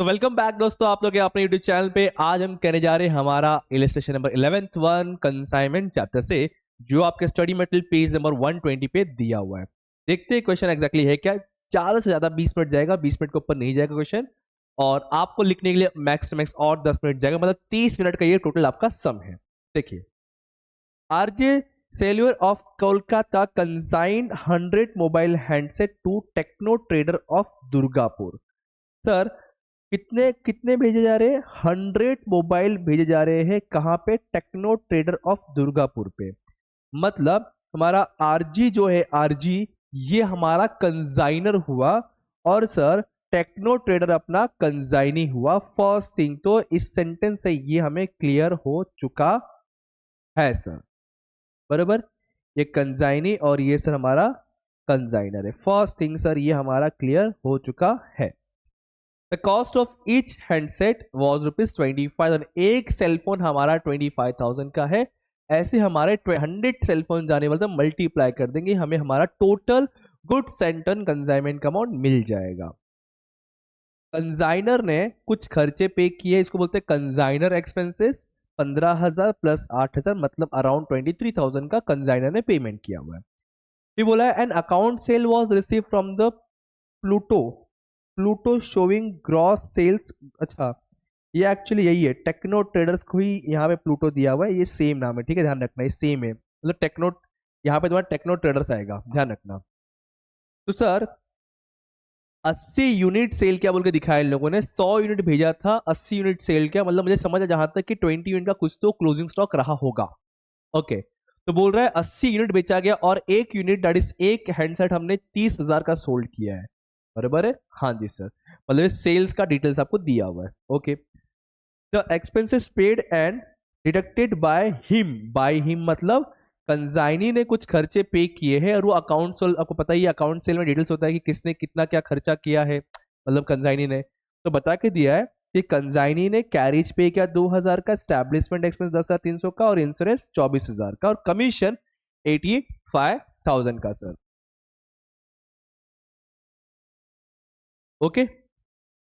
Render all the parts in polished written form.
तो welcome back दोस्तों, आप लोग अपने यूट्यूब चैनल पे। आज हम कहने जा रहे हैं हमारा illustration number 11th one consignment chapter से, जो आपके स्टडी मटेरियल पेज नंबर 120 पे दिया हुआ है। देखते हैं क्वेश्चन एग्जैक्टली है क्या। ज्यादा से ज्यादा 20 मिनट जाएगा, 20 मिनट के ऊपर नहीं जाएगा क्वेश्चन। और आपको लिखने के लिए मैक्स टू मैक्स और 10 मिनट जाएगा, मतलब 30 मिनट का ये टोटल आपका सम है। देखिए, RJ cellular of Kolkata consigned 100 mobile handset to techno trader of Durgapur. Sir, कितने कितने भेजे जा रहे हैं? 100 मोबाइल भेजे जा रहे हैं। कहां पे? टेक्नो ट्रेडर ऑफ दुर्गापुर पे। मतलब हमारा आरजी जो है, आरजी ये हमारा कंजाइनर हुआ, और सर टेक्नो ट्रेडर अपना कंजाइनी हुआ। फर्स्ट थिंग तो इस सेंटेंस से ये हमें क्लियर हो चुका है सर, बराबर। ये कंजाइनी और ये सर हमारा कंजाइनर है। फर्स्ट थिंग सर ये हमारा क्लियर हो चुका है। The cost of each handset was ₹25,000। एक सेलफोन हमारा 25,000 का है। ऐसे हमारे 100 सेलफोन जाने वाले, तो मल्टीप्लाई कर देंगे, हमें हमारा total goods and turn consignment का अमाउंट मिल जाएगा। कंसाइनर ने कुछ खर्चे पे किए, इसको बोलते हैं कंसाइनर एक्सपेंसेस। 15,000 प्लस 8,000 मतलब अराउंड 23,000 का कंसाइनर ने पेमेंट किया हुआ है। फिर बोला है an account sale was receive from the Pluto showing gross sales. अच्छा, ये एक्चुअली यही है, टेक्नो ट्रेडर्स को ही यहाँ पे प्लूटो दिया हुआ है। ये सेम नाम है, ठीक है, ध्यान रखना, ये सेम है। मतलब टेक्नो, यहाँ पे तुम्हारा टेक्नो ट्रेडर्स आएगा, ध्यान रखना। तो सर 80 यूनिट सेल क्या बोल के दिखाया इन लोगों ने। 100 यूनिट भेजा था, 80 यूनिट सेल क्या मतलब, मुझे समझ है जहां तक कि 20 यूनिट का कुछ तो क्लोजिंग स्टॉक रहा होगा। ओके, तो बोल रहा है 80 यूनिट बेचा गया, और एक यूनिट दैट इज एक हैंडसेट हमने 30,000 का सोल्ड किया है, बराबर है। हाँ जी सर, मतलब सेल्स का डिटेल्स आपको दिया हुआ है। Okay, the expenses paid and deducted by him मतलब कंजाइनी ने कुछ खर्चे पे किए हैं, और वो अकाउंट सेल, आपको पता ही अकाउंट सेल में डिटेल्स होता है कि किसने कितना क्या खर्चा किया है, मतलब कंजाइनी ने। तो बता के दिया है कि कंजाइनी ने कैरिज पे किया 2,000 का, स्टैब्लिशमेंट एक्सपेंस 10,300 का, और इंश्योरेंस 24,000 का, और कमीशन 85,000 का सर। ओके,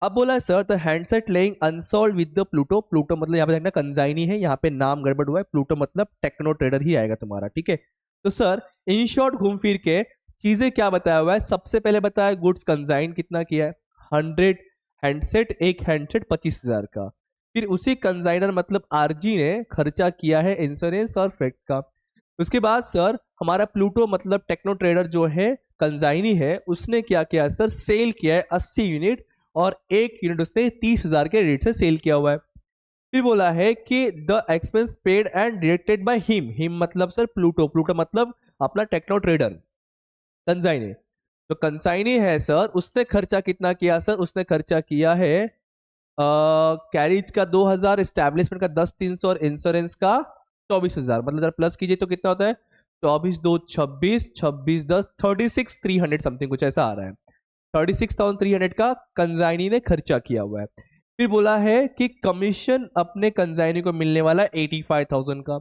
अब बोला है sir the handset laying unsold with the Pluto. Pluto मतलब यहाँ पे देखना कंजाइनी है, यहाँ पे नाम गड़बड़ हुआ है। प्लूटो मतलब टेक्नो ट्रेडर ही आएगा तुम्हारा, ठीक है। तो सर इन शॉर्ट घूम फिर के चीजें क्या बताया हुआ है। सबसे पहले बताया गुड्स कंजाइन कितना किया है, 100 हैंडसेट, एक हैंडसेट 25,000 का। फिर उसी कंजाइनर मतलब आरजी ने खर्चा किया है इंश्योरेंस और फ्रैक्ट का। उसके बाद सर हमारा प्लूटो मतलब टेक्नो ट्रेडर जो है कंजाइनी है, उसने क्या किया सर, सेल किया है 80 यूनिट, और एक यूनिट उसने 30,000 के रेट से सेल किया हुआ है। फिर बोला है कि the expense paid and deducted by him मतलब सर प्लूटो मतलब अपना टेक्नो ट्रेडर कंसाइनी। तो कंसाइनी है सर, उसने खर्चा कितना किया सर, उसने खर्चा किया है कैरिज का 2,000, स्टैब्लिशमेंट का 10,300, और इंश्योरेंस का 24,000। मतलब जरा प्लस कीजिए तो कितना होता है, 24 2 26, 26 10 36,300 समथिंग कुछ ऐसा आ रहा है। 36,300 का कंजाइनी ने खर्चा किया हुआ है। फिर बोला है कि कमीशन अपने कंजाइनी को मिलने वाला 85,000 का।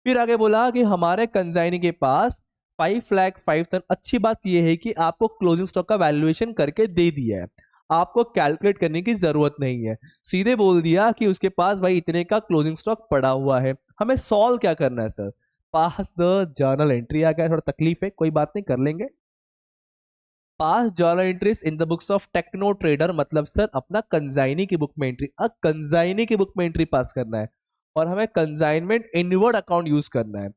फिर आगे बोला कि हमारे कंजाइनी के पास 5,05,000। अच्छी बात यह है कि आपको क्लोजिंग स्टॉक का वैल्यूएशन करके दे दिया है, आपको कैलकुलेट करने की जरूरत नहीं है। सीधे बोल दिया कि उसके पास भाई इतने का क्लोजिंग स्टॉक पड़ा हुआ है। हमें सॉल्व क्या करना है sir, pass the journal entry. आ गया, थोड़ा तकलीफ है, कोई बात नहीं, कर लेंगे। Pass journal entries in the books of techno trader मतलब सर अपना कंजाइनी की बुक में एंट्री। अब कंजाइनी की बुक में एंट्री पास करना है, और हमें कंजाइनमेंट इनवर्ड अकाउंट यूज करना है।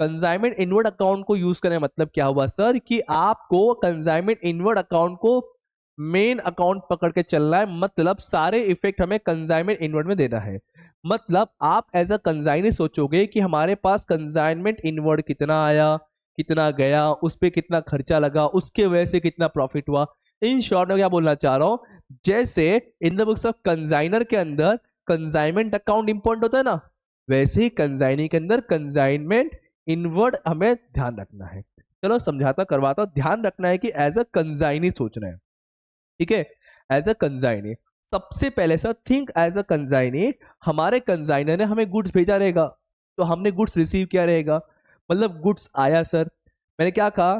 कंजाइनमेंट इनवर्ड अकाउंट को यूज करने मतलब क्या हुआ सर, कि आपको कंजाइनमेंट इनवर्ड अकाउंट को मेन अकाउंट पकड़ के चलना है। मतलब सारे इफेक्ट हमें कंजाइनमेंट इनवर्ड में देना है। मतलब आप एज अ कंजाइनी सोचोगे कि हमारे पास कंजाइनमेंट इनवर्ड कितना आया, कितना गया, उस पर कितना खर्चा लगा, उसके वजह से कितना प्रॉफिट हुआ। इन शॉर्ट में क्या बोलना चाह रहा हूं, जैसे इन द बुक्स ऑफ कंजाइनर के अंदर कंजाइनमेंट अकाउंट इंपॉर्टेंट होता है ना, वैसे ही कंजाइनी के अंदर कंजाइनमेंट इनवर्ड हमें ध्यान रखना है। चलो समझाता करवाता हूं। ध्यान रखना है कि एज अ कंजाइनी सोचना है, ठीक है, एज अ कंजाइनी। सबसे पहले sir think as a consignee. हमारे कंजाइनर ने हमें गुड्स भेजा रहेगा, तो हमने गुड्स रिसीव किया रहेगा। मतलब गुड्स आया सर, मैंने क्या कहा,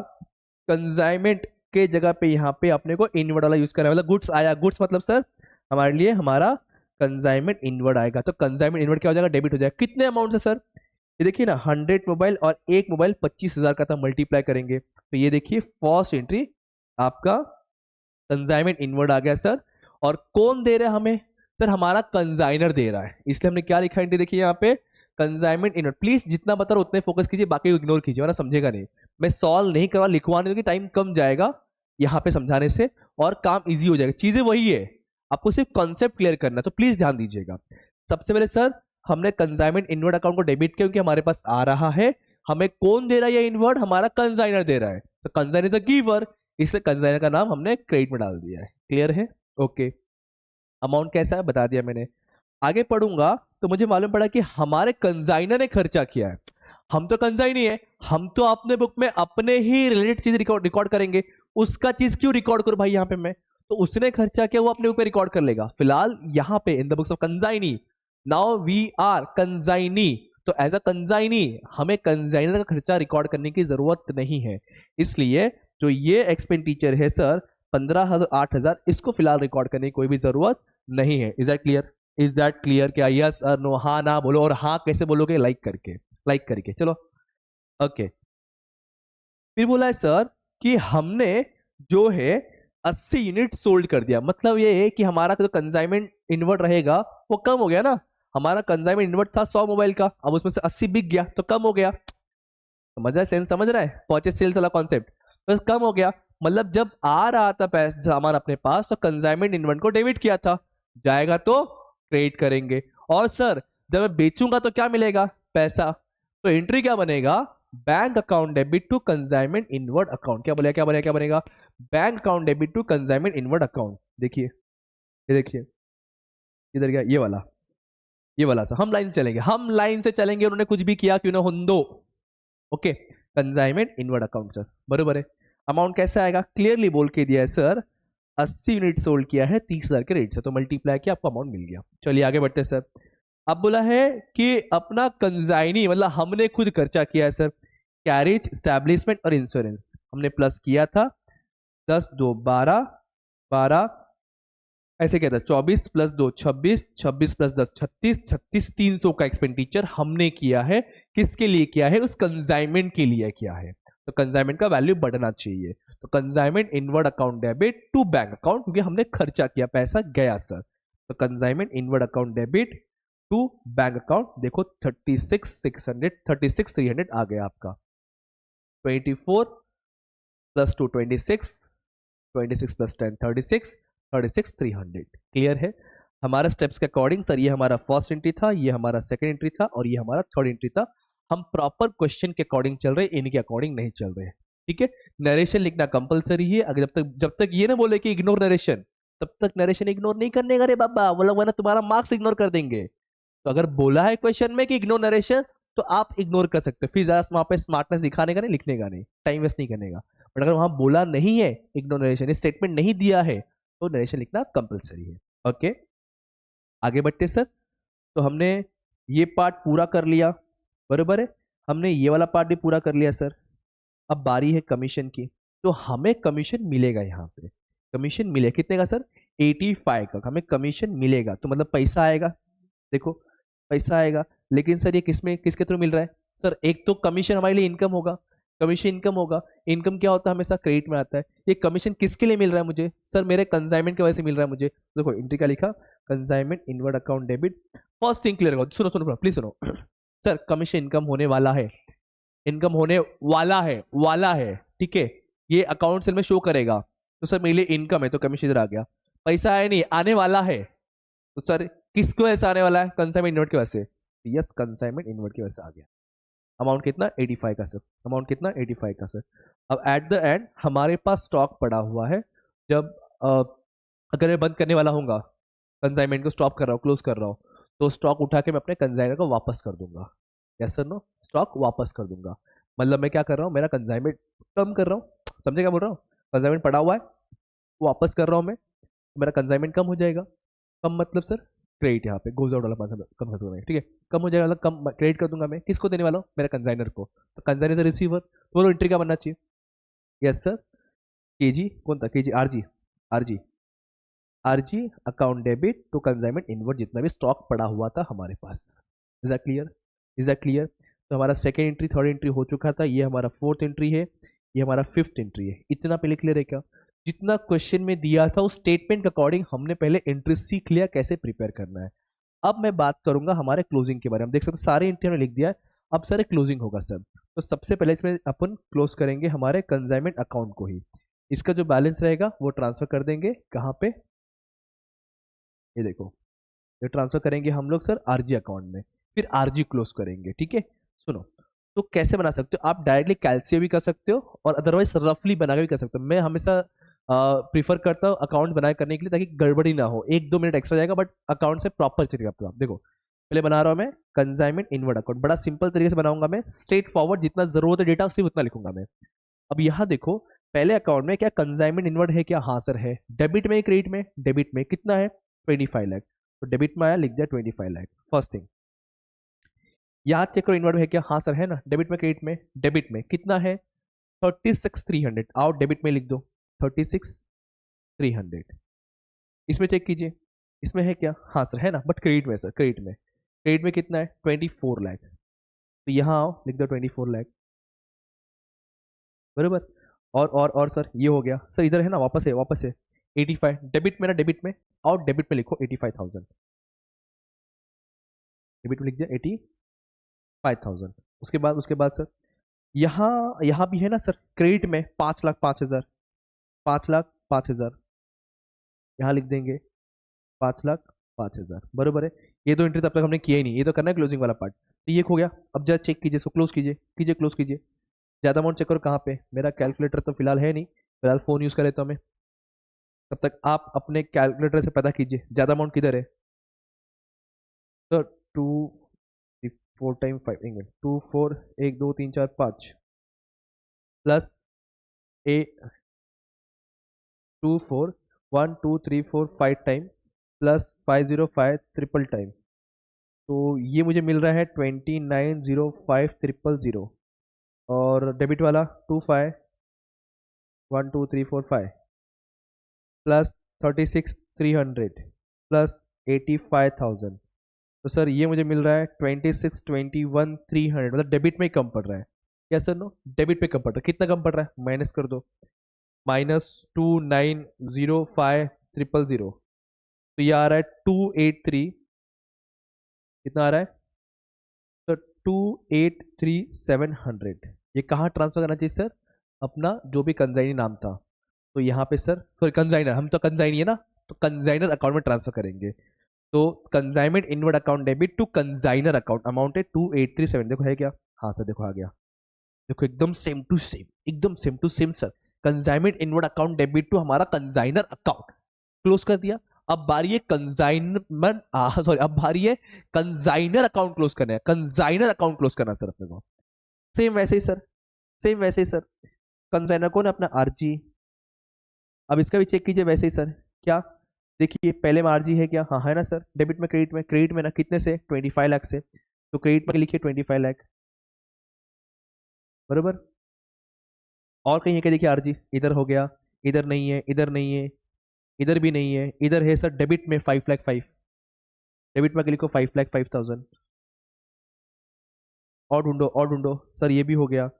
कंजाइनमेंट के जगह पे यहाँ पे अपने को इनवर्ड वाला यूज करना है। मतलब गुड्स आया, गुड्स मतलब सर हमारे लिए हमारा कंसाइनमेंट इनवर्ड आएगा। तो कंसाइनमेंट इनवर्ड क्या हो जाएगा, डेबिट हो जाएगा। कितने अमाउंट से सर, ये देखिए ना 100 मोबाइल और एक मोबाइल 25,000 का था, मल्टीप्लाई करेंगे तो ये देखिए फर्स्ट एंट्री आपका कंसाइनमेंट इनवर्ड आ गया सर। और कौन दे रहा है हमें, सर हमारा कंसाइनर दे रहा है, इसलिए हमने क्या लिखा है देखिए यहाँ पे कंसाइनमेंट इनवर्ड। प्लीज जितना बता रहा उतने फोकस कीजिए, बाकी इग्नोर कीजिए वरना समझेगा नहीं। मैं सॉल्व नहीं करवा, लिखवाने क्योंकि टाइम कम जाएगा यहाँ पे समझाने से और काम इजी हो जाएगा। चीजें वही है, आपको सिर्फ कॉन्सेप्ट क्लियर करना है, तो प्लीज ध्यान दीजिएगा। सबसे पहले सर हमने कंसाइनमेंट इनवर्ड अकाउंट को डेबिट किया क्योंकि हमारे पास आ रहा है। हमें कौन दे रहा है ये इनवर्ड, हमारा कंसाइनर दे रहा है, तो कंसाइनर इज अ गिवर, इसलिए कंसाइनर का नाम हमने क्रेडिट में डाल दिया है। क्लियर है, ओके। अमाउंट कैसा है बता दिया मैंने। आगे पढ़ूंगा तो मुझे मालूम पड़ा कि हमारे कंसाइनर ने खर्चा किया है। हम तो कंसाइनी है, हम तो अपने बुक में अपने ही रिलेटेड चीज रिकॉर्ड करेंगे, उसका चीज क्यों रिकॉर्ड करूं भाई यहाँ पे मैं, तो उसने खर्चा किया वो अपने बुक में रिकॉर्ड कर लेगा। फिलहाल यहाँ पे in the books of consignee, now we are consignee, तो एज अ कंसाइनी हमें कंसाइनर का खर्चा रिकॉर्ड करने की जरूरत नहीं है। इसलिए जो ये एक्सपेंडिचर है सर 15,000 8,000, इसको फिलहाल रिकॉर्ड करने की कोई भी जरूरत नहीं है। Is that clear, is that clear? क्या यस और नो, हाँ ना बोलो, और हाँ कैसे बोलोगे, लाइक करके, लाइक करके चलो, ओके। फिर बोला है सर कि हमने जो है 80 यूनिट सोल्ड कर दिया, मतलब ये है कि हमारा जो कंसाइनमेंट इनवर्ड रहेगा वो कम हो गया ना। हमारा कंसाइनमेंट इनवर्ड था 100 मोबाइल का, अब उसमें से 80 बिक गया तो कम हो गया। समझ रहा है, सेंस समझ रहा है, परचेज सेल्स वाला कॉन्सेप्ट, तो कम हो गया। मतलब जब आ रहा था पैसा सामान अपने पास तो कंसाइनमेंट इनवर्ड को डेबिट किया था, जाएगा तो क्रेडिट करेंगे। और सर जब मैं बेचूंगा तो क्या मिलेगा, पैसा, तो एंट्री क्या बनेगा, bank account debit to consignment inward account. क्या बोलेगा, क्या बनेगा, क्या बनेगा, bank account debit to consignment inward account. देखिए ये देखिए इधर गया ये वाला सा, हम लाइन चलेंगे, हम लाइन से चलेंगे, उन्होंने कुछ भी किया क्यों ना हुंदो, okay. Consignment inward account sir, बरोबर है। अमाउंट कैसा आएगा, क्लियरली बोल के दिया है सर, 80 यूनिट सोल्ड किया है 30,000 के रेट से, तो मल्टीप्लाई किया आपको अमाउंट मिल गया। चलिए आगे बढ़ते सर। अब बोला है कि अपना कंसाइनी मतलब हमने खुद खर्चा किया है सर, कैरेज स्टैब्लिशमेंट और इंश्योरेंस हमने प्लस किया था, 10 2 12 12 ऐसे क्या था, 24 प्लस 2 26, 26 प्लस 10 36, 36 300 का एक्सपेंडिचर हमने किया है। किसके लिए किया है, उस कंसाइनमेंट के लिए किया है, तो कंसाइनमेंट का वैल्यू बढ़ना चाहिए। तो consignment inward account debit to bank account, क्योंकि हमने खर्चा किया, पैसा गया सर, तो consignment inward account debit to bank account. देखो 36,600 36,300 आ गया आपका, 24 प्लस 2 26, 26 प्लस 10 36, 36,300। क्लियर है। हमारा स्टेप्स के अकॉर्डिंग सर ये हमारा फर्स्ट एंट्री था, ये हमारा सेकंड एंट्री था और ये हमारा थर्ड एंट्री था। हम प्रॉपर क्वेश्चन के अकॉर्डिंग चल रहे, इनके अकॉर्डिंग नहीं चल रहे, ठीक है। नरेशन लिखना कंपलसरी है, अगर जब तक ये ना बोले कि इग्नोर नरेशन, तब तक नरेशन इग्नोर नहीं करने का रे बाबा, वो लोग वरना तुम्हारा मार्क्स इग्नोर कर देंगे। तो अगर बोला है क्वेश्चन में कि इग्नोर नरेशन, तो आप इग्नोर कर सकते हो, फिर ज्यादा वहां पे स्मार्टनेस दिखाने का नहीं, लिखने का नहीं, टाइम वेस्ट नहीं करने का। बट अगर वहां बोला नहीं है इग्नोर नरेशन, स्टेटमेंट नहीं दिया है, तो नरेशन लिखना कंपलसरी है, ओके। आगे बढ़ते सर। तो हमने ये पार्ट पूरा कर लिया, बरोबर है, हमने ये वाला पार्ट भी पूरा कर लिया सर। अब बारी है कमीशन की, तो हमें कमीशन मिलेगा यहाँ पे, कमीशन मिले कितने का सर, 85 का हमें कमीशन मिलेगा, तो मतलब पैसा आएगा, देखो पैसा आएगा। लेकिन सर ये किसमें किसके थ्रू मिल रहा है, सर एक तो कमीशन हमारे लिए इनकम होगा, कमीशन इनकम होगा, इनकम क्या होता है हमेशा क्रेडिट में आता है। ये कमीशन किसके लिए मिल रहा है मुझे, सर मेरे कंसाइनमेंट की वजह से मिल रहा है मुझे। देखो एंट्री क्या लिखा, consignment inward account debit. First thing clear करो, सुनो सुनो प्लीज सुनो सर कमीशन इनकम होने वाला है, इनकम होने वाला है, ठीक है, ये अकाउंट सेल में शो करेगा। तो सर मेरे लिए इनकम है तो कमीशन इधर आ गया, पैसा है नहीं, आने वाला है, तो सर किसको ऐसा आने वाला है, कंसाइनमेंट इनवर्ड की वजह से, यस कंसाइनमेंट इनवर्ड की वजह से आ गया। अमाउंट कितना 85 का सर, अमाउंट कितना 85 का सर। अब एट द एंड हमारे पास स्टॉक पड़ा हुआ है, जब अगर मैं बंद करने वाला हूँ, कंसाइनमेंट को स्टॉप कर रहा हूँ, क्लोज कर रहा हूँ, तो स्टॉक उठा के मैं अपने कंसाइनर को वापस कर दूंगा, यस सर नो, स्टॉक वापस कर दूंगा। मतलब मैं क्या कर रहा हूँ, मेरा कंसाइनमेंट कम कर रहा हूँ, समझे क्या बोल रहा हूँ, कंसाइनमेंट पड़ा हुआ है वापस कर रहा हूँ मैं, तो मेरा कंसाइनमेंट कम हो जाएगा। कम मतलब सर क्रेडिट, यहाँ पे गोज आउट वाला कम कर सकता, ठीक है, कम हो जाएगा, मतलब कम क्रेडिट कर दूंगा मैं, किसको देने वाला हूँ, मेरे कंसाइनर को, तो कंसाइनर से रिसीवर, तो बोलो एंट्री क्या बनना चाहिए, यस सर केजी, कौन था KG, RG, RG RG account debit to consignment inward, जितना भी स्टॉक पड़ा हुआ था हमारे पास। Is that clear? Is that clear? तो हमारा सेकेंड एंट्री, थर्ड एंट्री हो चुका था, ये हमारा फोर्थ एंट्री है, ये हमारा फिफ्थ एंट्री है। इतना पहले क्लियर है क्या? जितना क्वेश्चन में दिया था उस स्टेटमेंट के अकॉर्डिंग हमने पहले एंट्री सीख लिया कैसे प्रिपेयर करना है। अब मैं बात करूंगा हमारे क्लोजिंग के बारे में। देख सकते हो सारे एंट्री हमने लिख दिया है, अब सारे क्लोजिंग होगा सर। तो सबसे पहले इसमें अपन क्लोज करेंगे हमारे कंसाइनमेंट अकाउंट को ही। इसका जो बैलेंस रहेगा वो ट्रांसफर कर देंगे कहाँ पे, ये देखो, ये ट्रांसफर करेंगे हम लोग सर आरजी अकाउंट में, फिर आरजी क्लोज करेंगे। ठीक है, सुनो, तो कैसे बना सकते हो आप? डायरेक्टली कैलसियम भी कर सकते हो और अदरवाइज रफली बना के भी कर सकते हो। मैं हमेशा प्रीफर करता हूँ अकाउंट बनाए करने के लिए, ताकि गड़बड़ी ना हो। 1-2 मिनट एक्स्ट्रा जाएगा बट अकाउंट से प्रॉपर चलेगा आपका। देखो पहले बना रहा हूँ मैं कंसाइनमेंट इनवर्ड अकाउंट, बड़ा सिंपल तरीके से बनाऊंगा मैं, स्ट्रेट फॉरवर्ड, जितना जरूरत है डेटा सिर्फ उतना लिखूंगा मैं। अब यहाँ देखो पहले अकाउंट में क्या कंसाइनमेंट इनवर्ड है क्या? हाँ सर है। डेबिट में क्रेडिट में? डेबिट में। कितना है? 25 लाख। तो डेबिट में आया, लिख दिया 25 लाख। फर्स्ट थिंग, यहाँ चेक करो इनवर्ड है क्या? हाँ सर है ना। डेबिट में क्रेडिट में? डेबिट में। कितना है? 36,300। आओ डेबिट में लिख दो 36,300। इसमें चेक कीजिए, इसमें है क्या? हाँ सर है ना, बट क्रेडिट में सर, क्रेडिट में। क्रेडिट में कितना है? 24 लाख। तो यहाँ आओ लिख दो 24 लाख, बराबर। और सर ये हो गया सर, इधर है ना, वापस है, वापस है 85। डेबिट में ना, डेबिट में। और डेबिट में लिखो 85,000। डेबिट में लिख दिया 85,000। उसके बाद सर यहाँ यहाँ भी है ना सर, क्रेडिट में 5,05,000। 5,05,000 यहाँ लिख देंगे 5,05,000, बरोबर है। ये दो एंट्री तब तक हमने किया ही नहीं, ये तो करना है क्लोजिंग वाला पार्ट। तो ये हो गया। अब जरा चेक कीजिए, इसको क्लोज कीजिए, कीजिए क्लोज कीजिए। ज्यादा अमाउंट चेक करो कहाँ पे। मेरा कैलकुलेटर तो फिलहाल है नहीं, फिलहाल फोन यूज कर लेता हूँ मैं। तब तक आप अपने कैलकुलेटर से पता कीजिए ज्यादा अमाउंट किधर है। तो 2 4 टाइम 5, 2 4 1 2 3 4 5 प्लस ए 2 4 1 2 3 4 5 टाइम प्लस 505 ट्रिपल टाइम। तो ये मुझे मिल रहा है 29,05,000। और डेबिट वाला 25 1 2 3 4 5 प्लस 36,300 प्लस 85,000। तो सर ये मुझे मिल रहा है 26,21,300, मतलब डेबिट में ही कम पड़ रहा है। क्या सर? नो, डेबिट पे कम पड़ रहा है। कितना कम पड़ रहा है? माइनस कर दो, -29,05,000। तो ये आ रहा है 283। कितना आ रहा है? तो 283,700। ये कहाँ ट्रांसफर करना चाहिए सर? अपना जो भी कंजाइनी नाम था, तो यहाँ पे सर, सॉरी कंजाइनर, हम तो कंजाइनी है ना, तो कंजाइनर अकाउंट में ट्रांसफर करेंगे। तो consignment inward account debit to consignor account amount है 2,837। देखो है क्या? हाँ सर देखो आ गया। देखो एकदम सेम टू सेम, एकदम same to same sir. Consignment inward account debit to हमारा कंसाइनर अकाउंट, क्लोज कर दिया। अब बारी है कंसाइनमेंट, सॉरी, अब बारी है कंसाइनर अकाउंट क्लोज करना है। कंसाइनर अकाउंट क्लोज करना सर अपने को। सेम वैसे ही सर, सेम वैसे ही सर। कंसाइनर कौन है? अपना आरजी। अब इसका भी चेक कीजिए वैसे ही सर। क्या? देखिए पहले में आरजी है क्या? हाँ है ना सर। डेबिट में क्रेडिट में? क्रेडिट में ना, कितने से? 25 लाख से। तो क्रेडिट में लिखिए 25 लाख, बरोबर। और कहीं है क्या? देखिए आरजी इधर हो गया, इधर नहीं है, इधर नहीं है, इधर भी नहीं है, इधर है सर डेबिट में 5 लाख 5। डेबिट में लिखो 5,05,000। और ढूंढो, और ढूंढो सर, ये भी हो गया।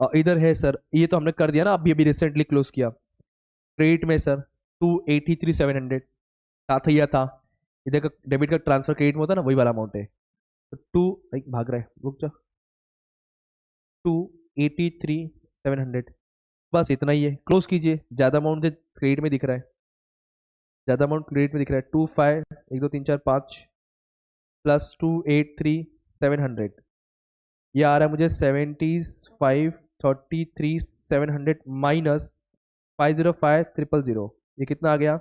और इधर है सर, ये तो हमने कर दिया ना, अभी अभी रिसेंटली क्लोज किया। क्रेडिट में सर 283,700 साथ ही था। इधर का डेबिट का ट्रांसफर क्रेडिट में होता है ना, वही वाला अमाउंट है। तो भाग रहा है, रुक जा। 283,700, बस इतना ही है। क्लोज कीजिए। ज्यादा अमाउंट क्रेडिट में दिख रहा है, ज्यादा अमाउंट क्रेडिट में दिख रहा है। 25 1 2 3 4 5 प्लस 283,700, ये आ रहा है मुझे 75,33,700 माइनस 505,000। ये कितना आ गया?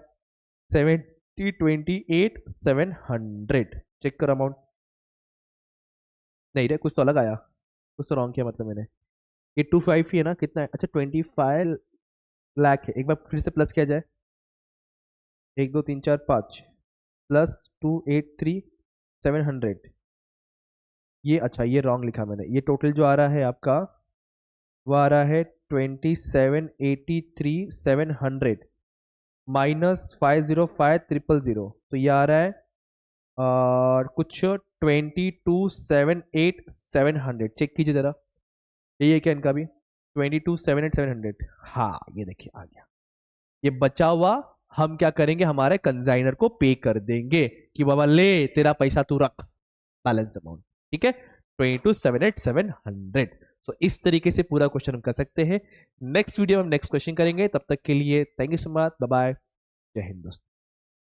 70,28,700। चेक कर अमाउंट। नहीं रे, कुछ तो अलग आया, कुछ तो रॉन्ग किया मतलब मैंने। ये 25 ही है ना? कितना है? अच्छा 25 लाख है। एक बार फिर से प्लस किया जाए, 1 2 3 4 5 प्लस 283,700। ये अच्छा, ये रॉन्ग लिखा मैंने। ये टोटल जो आ रहा है आपका, वो आ रहा है 27,83,700 -505000, तो ये आ रहा है और कुछ 22,78700। चेक कीजिए जरा, यही है क्या इनका भी? 22,78700। हाँ ये देखिए आ गया। ये बचा हुआ हम क्या करेंगे, हमारे कंजाइनर को पे कर देंगे कि बाबा ले तेरा पैसा तू रख, बैलेंस अमाउंट। ठीक है, 22,78700। तो इस तरीके से पूरा क्वेश्चन हम कर सकते हैं। नेक्स्ट वीडियो में हम नेक्स्ट क्वेश्चन करेंगे, तब तक के लिए thank you so much, bye bye, जय हिंद दोस्तों।